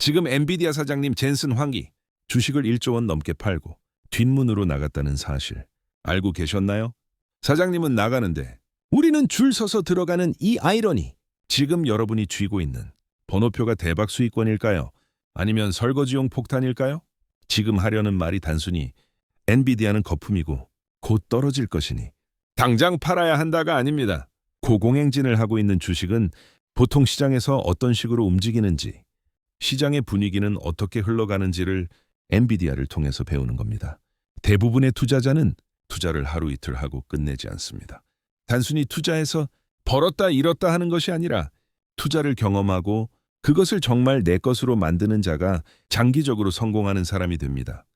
지금 엔비디아 사장님 젠슨 황이 주식을 1조 원 넘게 팔고 뒷문으로 나갔다는 사실 알고 계셨나요? 사장님은 나가는데 우리는 줄 서서 들어가는 이 아이러니. 지금 여러분이 쥐고 있는 번호표가 대박 수익권일까요? 아니면 설거지용 폭탄일까요? 지금 하려는 말이 단순히 엔비디아는 거품이고 곧 떨어질 것이니 당장 팔아야 한다가 아닙니다. 고공행진을 하고 있는 주식은 보통 시장에서 어떤 식으로 움직이는지, 시장의 분위기는 어떻게 흘러가는지를 엔비디아를 통해서 배우는 겁니다. 대부분의 투자자는 투자를 하루 이틀 하고 끝내지 않습니다. 단순히 투자해서 벌었다 잃었다 하는 것이 아니라 투자를 경험하고 그것을 정말 내 것으로 만드는 자가 장기적으로 성공하는 사람이 됩니다.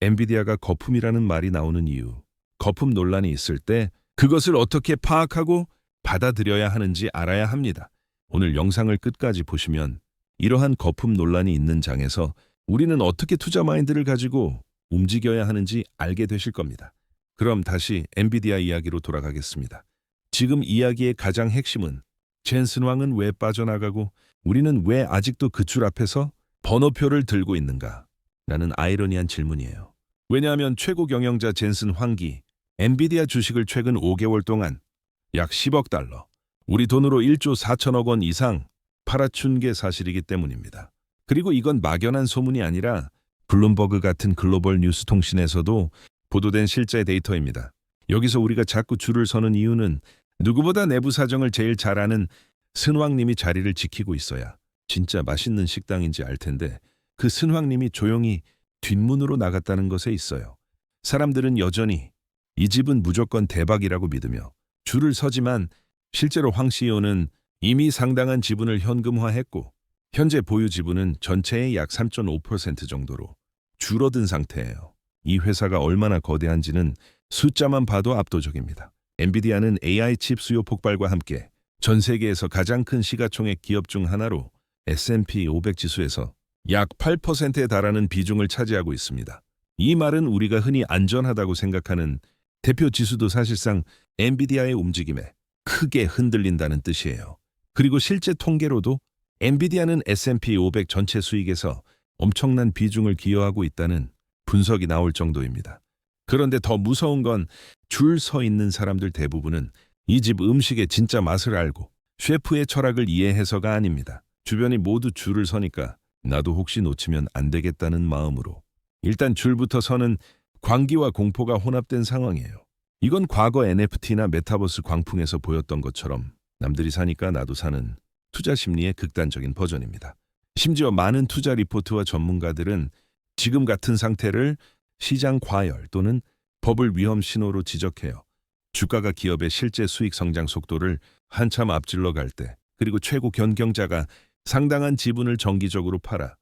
엔비디아가 거품이라는 말이 나오는 이유, 거품 논란이 있을 때 그것을 어떻게 파악하고 받아들여야 하는지 알아야 합니다. 오늘 영상을 끝까지 보시면 이러한 거품 논란이 있는 장에서 우리는 어떻게 투자 마인드를 가지고 움직여야 하는지 알게 되실 겁니다. 그럼 다시 엔비디아 이야기로 돌아가겠습니다. 지금 이야기의 가장 핵심은 젠슨 황은 왜 빠져나가고 우리는 왜 아직도 그 줄 앞에서 번호표를 들고 있는가? 라는 아이러니한 질문이에요. 왜냐하면 최고 경영자 젠슨 황기 엔비디아 주식을 최근 5개월 동안 약 10억 달러, 우리 돈으로 1조 4천억 원 이상 팔아춘 게 사실이기 때문입니다. 그리고 이건 막연한 소문이 아니라 블룸버그 같은 글로벌 뉴스 통신에서도 보도된 실제 데이터입니다. 여기서 우리가 자꾸 줄을 서는 이유는 누구보다 내부 사정을 제일 잘 아는 스황님이 자리를 지키고 있어야 진짜 맛있는 식당인지 알 텐데 그 스황님이 조용히 뒷문으로 나갔다는 것에 있어요. 사람들은 여전히 이 집은 무조건 대박이라고 믿으며 줄을 서지만 실제로 황 CEO는 이미 상당한 지분을 현금화했고 현재 보유 지분은 전체의 약 3.5% 정도로 줄어든 상태예요. 이 회사가 얼마나 거대한지는 숫자만 봐도 압도적입니다. 엔비디아는 AI 칩 수요 폭발과 함께 전 세계에서 가장 큰 시가총액 기업 중 하나로 S&P 500 지수에서 약 8%에 달하는 비중을 차지하고 있습니다. 이 말은 우리가 흔히 안전하다고 생각하는 대표 지수도 사실상 엔비디아의 움직임에 크게 흔들린다는 뜻이에요. 그리고 실제 통계로도 엔비디아는 S&P 500 전체 수익에서 엄청난 비중을 기여하고 있다는 분석이 나올 정도입니다. 그런데 더 무서운 건 줄 서 있는 사람들 대부분은 이 집 음식의 진짜 맛을 알고 셰프의 철학을 이해해서가 아닙니다. 주변이 모두 줄을 서니까 나도 혹시 놓치면 안 되겠다는 마음으로 일단 줄부터 서는 광기와 공포가 혼합된 상황이에요. 이건 과거 NFT나 메타버스 광풍에서 보였던 것처럼 남들이 사니까 나도 사는 투자 심리의 극단적인 버전입니다. 심지어 많은 투자 리포트와 전문가들은 지금 같은 상태를 시장 과열 또는 버블 위험 신호로 지적해요. 주가가 기업의 실제 수익 성장 속도를 한참 앞질러 갈 때, 그리고 최고 경영자가 상당한 지분을 정기적으로 팔아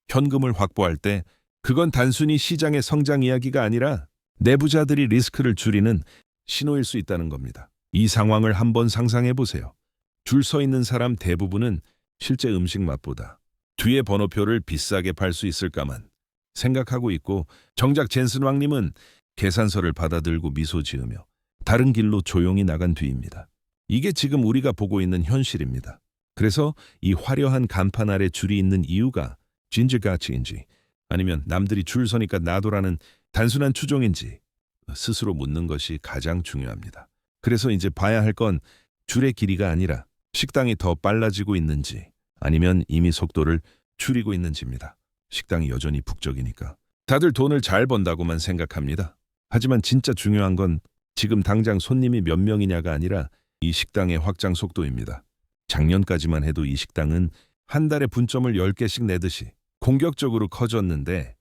현금을 확보할 때, 그건 단순히 시장의 성장 이야기가 아니라 내부자들이 리스크를 줄이는 신호일 수 있다는 겁니다. 이 상황을 한번 상상해 보세요. 줄 서 있는 사람 대부분은 실제 음식 맛보다 뒤에 번호표를 비싸게 팔 수 있을까만 생각하고 있고, 정작 젠슨 황님은 계산서를 받아들고 미소 지으며 다른 길로 조용히 나간 뒤입니다. 이게 지금 우리가 보고 있는 현실입니다. 그래서 이 화려한 간판 아래 줄이 있는 이유가 진실가치인지 아니면 남들이 줄 서니까 나도라는 단순한 추종인지 스스로 묻는 것이 가장 중요합니다. 그래서 이제 봐야 할 건 줄의 길이가 아니라 식당이 더 빨라지고 있는지 아니면 이미 속도를 줄이고 있는지입니다. 식당이 여전히 북적이니까 다들 돈을 잘 번다고만 생각합니다. 하지만 진짜 중요한 건 지금 당장 손님이 몇 명이냐가 아니라 이 식당의 확장 속도입니다. 작년까지만 해도 이 식당은 한 달에 분점을 10개씩 내듯이 공격적으로 커졌는데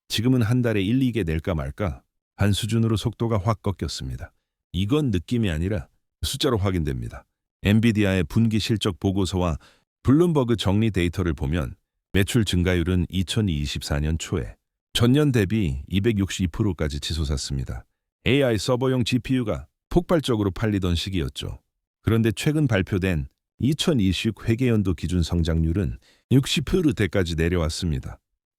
지금은 한 달에 1, 2개 낼까 말까 한 수준으로 속도가 확 꺾였습니다. 이건 느낌이 아니라 숫자로 확인됩니다. 엔비디아의 분기 실적 보고서와 블룸버그 정리 데이터를 보면 매출 증가율은 2024년 초에 전년 대비 262%까지 치솟았습니다. AI 서버용 GPU가 폭발적으로 팔리던 시기였죠. 그런데 최근 발표된 2020 회계연도 기준 성장률은 60%대까지 내려왔습니다.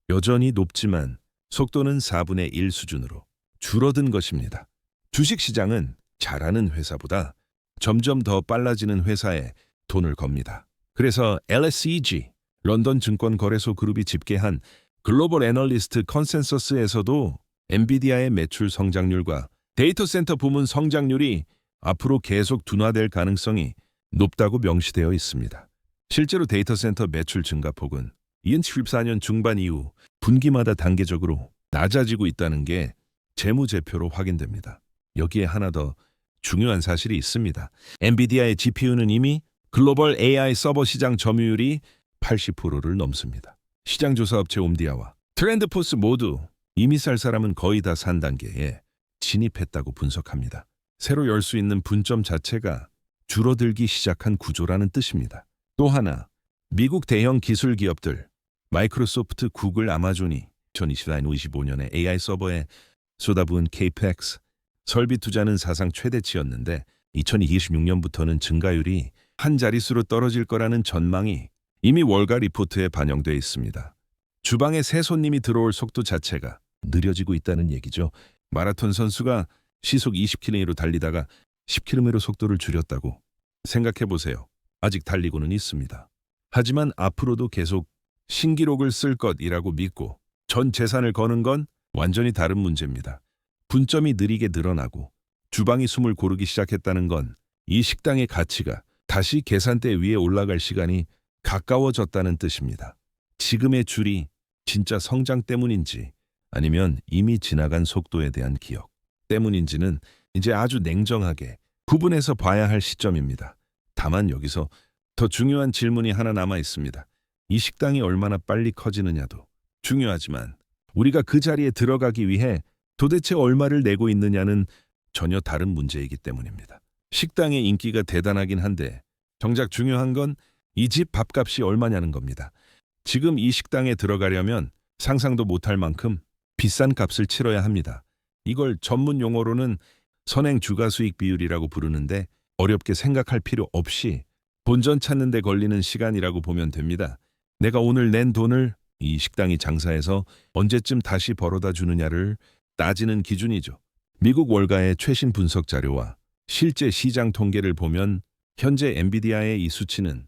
여전히 높지만 속도는 4분의 1 수준으로 줄어든 것입니다. 주식시장은 잘하는 회사보다 점점 더 빨라지는 회사에 돈을 겁니다. 그래서 LSEG, 런던 증권거래소 그룹이 집계한 글로벌 애널리스트 컨센서스에서도 엔비디아의 매출 성장률과 데이터 센터 부문 성장률이 앞으로 계속 둔화될 가능성이 높다고 명시되어 있습니다. 실제로 데이터 센터 매출 증가폭은 2014년 중반 이후 분기마다 단계적으로 낮아지고 있다는 게 재무제표로 확인됩니다. 여기에 하나 더 중요한 사실이 있습니다. 엔비디아의 GPU는 이미 글로벌 AI 서버 시장 점유율이 80%를 넘습니다. 시장조사업체 옴디아와 트렌드포스 모두 이미 살 사람은 거의 다 산 단계에 진입했다고 분석합니다. 새로 열 수 있는 분점 자체가 줄어들기 시작한 구조라는 뜻입니다. 또 하나, 미국 대형 기술 기업들, 마이크로소프트, 구글, 아마존이 2024-25년에 AI 서버에 쏟아부은 CAPEX, 설비 투자는 사상 최대치였는데 2026년부터는 증가율이 한 자릿수로 떨어질 거라는 전망이 이미 월가 리포트에 반영돼 있습니다. 주방에 새 손님이 들어올 속도 자체가 느려지고 있다는 얘기죠. 마라톤 선수가 시속 20km로 달리다가 10km로 속도를 줄였다고 생각해보세요. 아직 달리고는 있습니다. 하지만 앞으로도 계속 신기록을 쓸 것이라고 믿고 전 재산을 거는 건 완전히 다른 문제입니다. 분점이 느리게 늘어나고 주방이 숨을 고르기 시작했다는 건 이 식당의 가치가 다시 계산대 위에 올라갈 시간이 가까워졌다는 뜻입니다. 지금의 줄이 진짜 성장 때문인지 아니면 이미 지나간 속도에 대한 기억 때문인지는 이제 아주 냉정하게 구분해서 봐야 할 시점입니다. 다만 여기서 더 중요한 질문이 하나 남아 있습니다. 이 식당이 얼마나 빨리 커지느냐도 중요하지만 우리가 그 자리에 들어가기 위해 도대체 얼마를 내고 있느냐는 전혀 다른 문제이기 때문입니다. 식당의 인기가 대단하긴 한데 정작 중요한 건 이 집 밥값이 얼마냐는 겁니다. 지금 이 식당에 들어가려면 상상도 못할 만큼 비싼 값을 치러야 합니다. 이걸 전문 용어로는 선행 주가수익 비율이라고 부르는데 어렵게 생각할 필요 없이 본전 찾는 데 걸리는 시간이라고 보면 됩니다. 내가 오늘 낸 돈을 이 식당이 장사해서 언제쯤 다시 벌어다 주느냐를 따지는 기준이죠. 미국 월가의 최신 분석 자료와 실제 시장 통계를 보면 현재 엔비디아의 이 수치는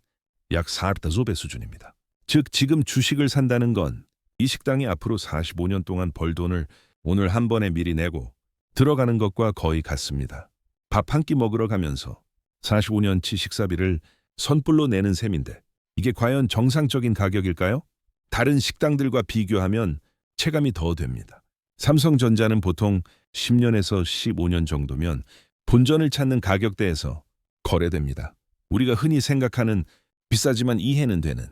약 45배 수준입니다. 즉 지금 주식을 산다는 건 이 식당이 앞으로 45년 동안 벌 돈을 오늘 한 번에 미리 내고 들어가는 것과 거의 같습니다. 밥 한 끼 먹으러 가면서 45년치 식사비를 선불로 내는 셈인데 이게 과연 정상적인 가격일까요? 다른 식당들과 비교하면 체감이 더 됩니다. 삼성전자는 보통 10년에서 15년 정도면 본전을 찾는 가격대에서 거래됩니다. 우리가 흔히 생각하는 비싸지만 이해는 되는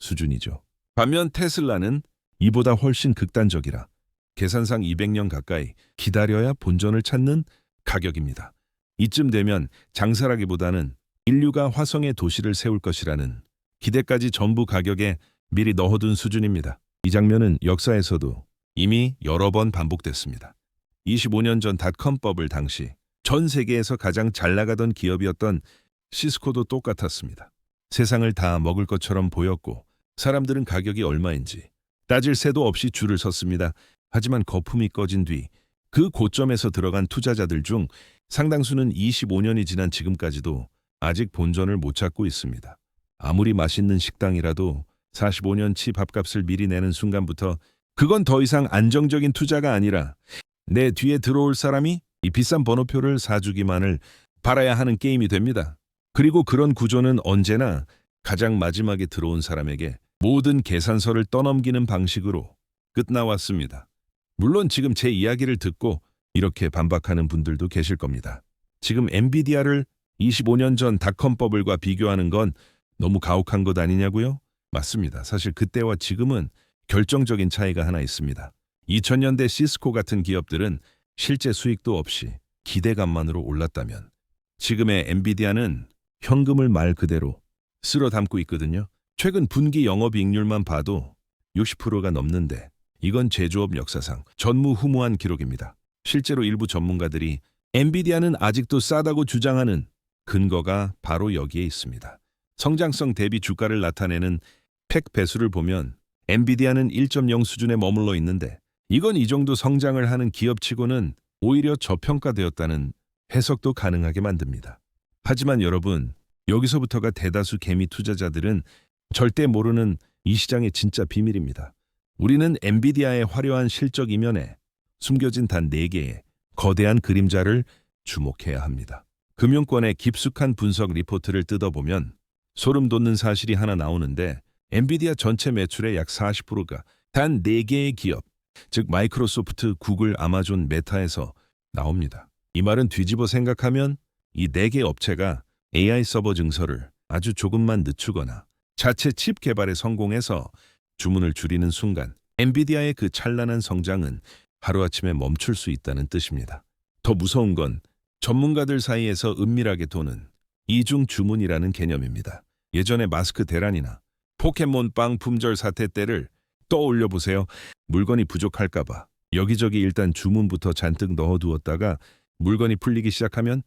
수준이죠. 반면 테슬라는 이보다 훨씬 극단적이라 계산상 200년 가까이 기다려야 본전을 찾는 가격입니다. 이쯤 되면 장사라기보다는 인류가 화성에 도시를 세울 것이라는 기대까지 전부 가격에 미리 넣어둔 수준입니다. 이 장면은 역사에서도 이미 여러 번 반복됐습니다. 25년 전 닷컴 버블 당시 전 세계에서 가장 잘 나가던 기업이었던 시스코도 똑같았습니다. 세상을 다 먹을 것처럼 보였고 사람들은 가격이 얼마인지 따질 새도 없이 줄을 섰습니다. 하지만 거품이 꺼진 뒤 그 고점에서 들어간 투자자들 중 상당수는 25년이 지난 지금까지도 아직 본전을 못 찾고 있습니다. 아무리 맛있는 식당이라도 45년치 밥값을 미리 내는 순간부터 그건 더 이상 안정적인 투자가 아니라 내 뒤에 들어올 사람이 이 비싼 번호표를 사주기만을 바라야 하는 게임이 됩니다. 그리고 그런 구조는 언제나 가장 마지막에 들어온 사람에게 모든 계산서를 떠넘기는 방식으로 끝나왔습니다. 물론 지금 제 이야기를 듣고 이렇게 반박하는 분들도 계실 겁니다. 지금 엔비디아를 25년 전 닷컴 버블과 비교하는 건 너무 가혹한 것 아니냐고요? 맞습니다. 사실 그때와 지금은 결정적인 차이가 하나 있습니다. 2000년대 시스코 같은 기업들은 실제 수익도 없이 기대감만으로 올랐다면 지금의 엔비디아는 현금을 말 그대로 쓸어 담고 있거든요. 최근 분기 영업이익률만 봐도 60%가 넘는데 이건 제조업 역사상 전무후무한 기록입니다. 실제로 일부 전문가들이 엔비디아는 아직도 싸다고 주장하는 근거가 바로 여기에 있습니다. 성장성 대비 주가를 나타내는 팩 배수를 보면 엔비디아는 1.0 수준에 머물러 있는데 이건 이 정도 성장을 하는 기업치고는 오히려 저평가되었다는 해석도 가능하게 만듭니다. 하지만 여러분, 여기서부터가 대다수 개미 투자자들은 절대 모르는 이 시장의 진짜 비밀입니다. 우리는 엔비디아의 화려한 실적 이면에 숨겨진 단 4개의 거대한 그림자를 주목해야 합니다. 금융권의 깊숙한 분석 리포트를 뜯어보면 소름 돋는 사실이 하나 나오는데 엔비디아 전체 매출의 약 40%가 단 4개의 기업, 즉 마이크로소프트, 구글, 아마존, 메타에서 나옵니다. 이 말은 뒤집어 생각하면 이 4개 업체가 AI 서버 증설을 아주 조금만 늦추거나 자체 칩 개발에 성공해서 주문을 줄이는 순간 엔비디아의 그 찬란한 성장은 하루아침에 멈출 수 있다는 뜻입니다. 더 무서운 건 전문가들 사이에서 은밀하게 도는 이중 주문이라는 개념입니다. 예전에 마스크 대란이나 포켓몬 빵 품절 사태 때를 떠올려 보세요. 물건이 부족할까봐 여기저기 일단 주문부터 잔뜩 넣어두었다가 물건이 풀리기 시작하면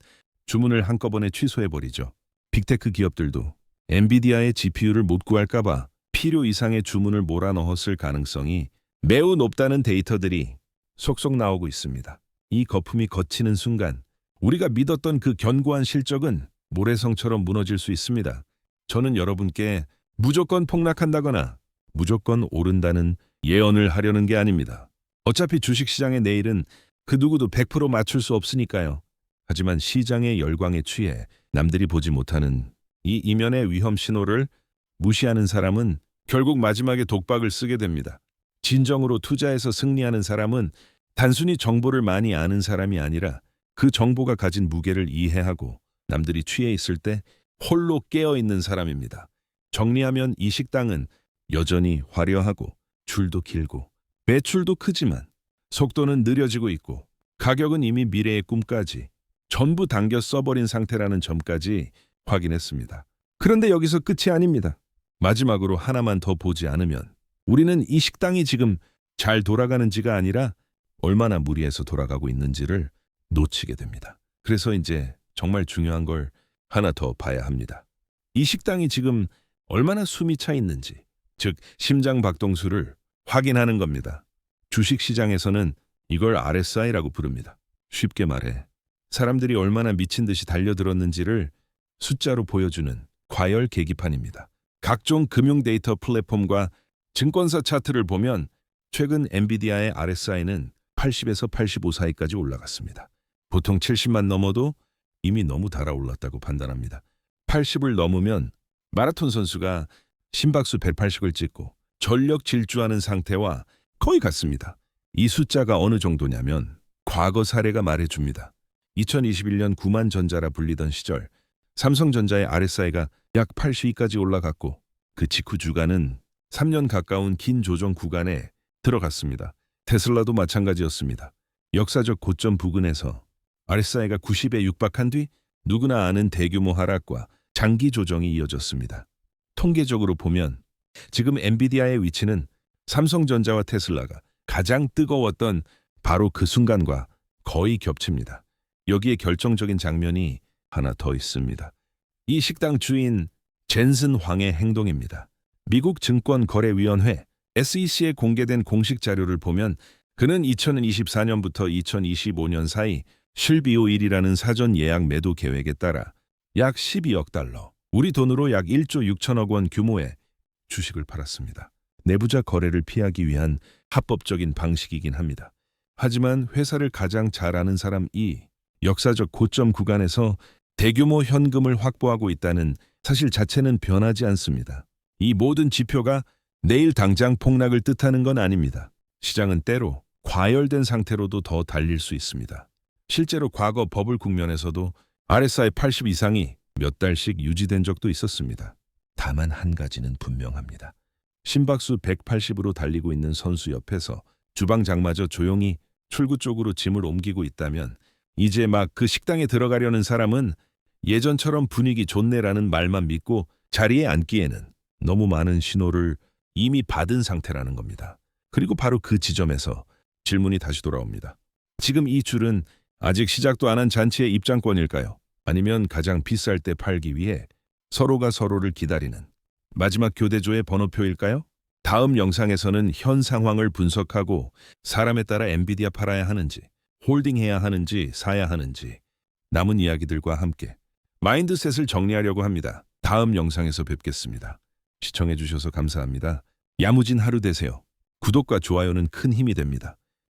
주문을 한꺼번에 취소해버리죠. 빅테크 기업들도 엔비디아의 GPU를 못 구할까봐 필요 이상의 주문을 몰아넣었을 가능성이 매우 높다는 데이터들이 속속 나오고 있습니다. 이 거품이 걷히는 순간 우리가 믿었던 그 견고한 실적은 모래성처럼 무너질 수 있습니다. 저는 여러분께 무조건 폭락한다거나 무조건 오른다는 예언을 하려는 게 아닙니다. 어차피 주식시장의 내일은 그 누구도 100% 맞출 수 없으니까요. 하지만 시장의 열광에 취해 남들이 보지 못하는 이 이면의 위험 신호를 무시하는 사람은 결국 마지막에 독박을 쓰게 됩니다. 진정으로 투자해서 승리하는 사람은 단순히 정보를 많이 아는 사람이 아니라 그 정보가 가진 무게를 이해하고 남들이 취해 있을 때 홀로 깨어있는 사람입니다. 정리하면 이 식당은 여전히 화려하고 줄도 길고 매출도 크지만 속도는 느려지고 있고 가격은 이미 미래의 꿈까지 전부 당겨 써버린 상태라는 점까지 확인했습니다. 그런데 여기서 끝이 아닙니다. 마지막으로 하나만 더 보지 않으면 우리는 이 식당이 지금 잘 돌아가는지가 아니라 얼마나 무리해서 돌아가고 있는지를 놓치게 됩니다. 그래서 이제 정말 중요한 걸 하나 더 봐야 합니다. 이 식당이 지금 얼마나 숨이 차 있는지, 즉 심장 박동수를 확인하는 겁니다. 주식시장에서는 이걸 RSI라고 부릅니다. 쉽게 말해 사람들이 얼마나 미친 듯이 달려들었는지를 숫자로 보여주는 과열 계기판입니다. 각종 금융 데이터 플랫폼과 증권사 차트를 보면 최근 엔비디아의 RSI는 80에서 85 사이까지 올라갔습니다. 보통 70만 넘어도 이미 너무 달아올랐다고 판단합니다. 80을 넘으면 마라톤 선수가 심박수 180을 찍고 전력 질주하는 상태와 거의 같습니다. 이 숫자가 어느 정도냐면 과거 사례가 말해줍니다. 2021년 9만 전자라 불리던 시절 삼성전자의 RSI가 약 82까지 올라갔고 그 직후 주가는 3년 가까운 긴 조정 구간에 들어갔습니다. 테슬라도 마찬가지였습니다. 역사적 고점 부근에서 RSI가 90에 육박한 뒤 누구나 아는 대규모 하락과 장기 조정이 이어졌습니다. 통계적으로 보면 지금 엔비디아의 위치는 삼성전자와 테슬라가 가장 뜨거웠던 바로 그 순간과 거의 겹칩니다. 여기에 결정적인 장면이 하나 더 있습니다. 이 식당 주인 젠슨 황의 행동입니다. 미국 증권거래위원회 SEC에 공개된 공식 자료를 보면 그는 2024년부터 2025년 사이 실비오 1이라는 사전 예약 매도 계획에 따라 약 12억 달러, 우리 돈으로 약 1조 6천억 원 규모의 주식을 팔았습니다. 내부자 거래를 피하기 위한 합법적인 방식이긴 합니다. 하지만 회사를 가장 잘 아는 사람 이 역사적 고점 구간에서 대규모 현금을 확보하고 있다는 사실 자체는 변하지 않습니다. 이 모든 지표가 내일 당장 폭락을 뜻하는 건 아닙니다. 시장은 때로 과열된 상태로도 더 달릴 수 있습니다. 실제로 과거 버블 국면에서도 RSI 80 이상이 몇 달씩 유지된 적도 있었습니다. 다만 한 가지는 분명합니다. 심박수 180으로 달리고 있는 선수 옆에서 주방장마저 조용히 출구 쪽으로 짐을 옮기고 있다면 이제 막 그 식당에 들어가려는 사람은 예전처럼 분위기 좋네라는 말만 믿고 자리에 앉기에는 너무 많은 신호를 이미 받은 상태라는 겁니다. 그리고 바로 그 지점에서 질문이 다시 돌아옵니다. 지금 이 줄은 아직 시작도 안 한 잔치의 입장권일까요? 아니면 가장 비쌀 때 팔기 위해 서로가 서로를 기다리는 마지막 교대조의 번호표일까요? 다음 영상에서는 현 상황을 분석하고 사람에 따라 엔비디아 팔아야 하는지, 홀딩해야 하는지, 사야 하는지 남은 이야기들과 함께 마인드셋을 정리하려고 합니다. 다음 영상에서 뵙겠습니다. 시청해주셔서 감사합니다. 야무진 하루 되세요. 구독과 좋아요는 큰 힘이 됩니다.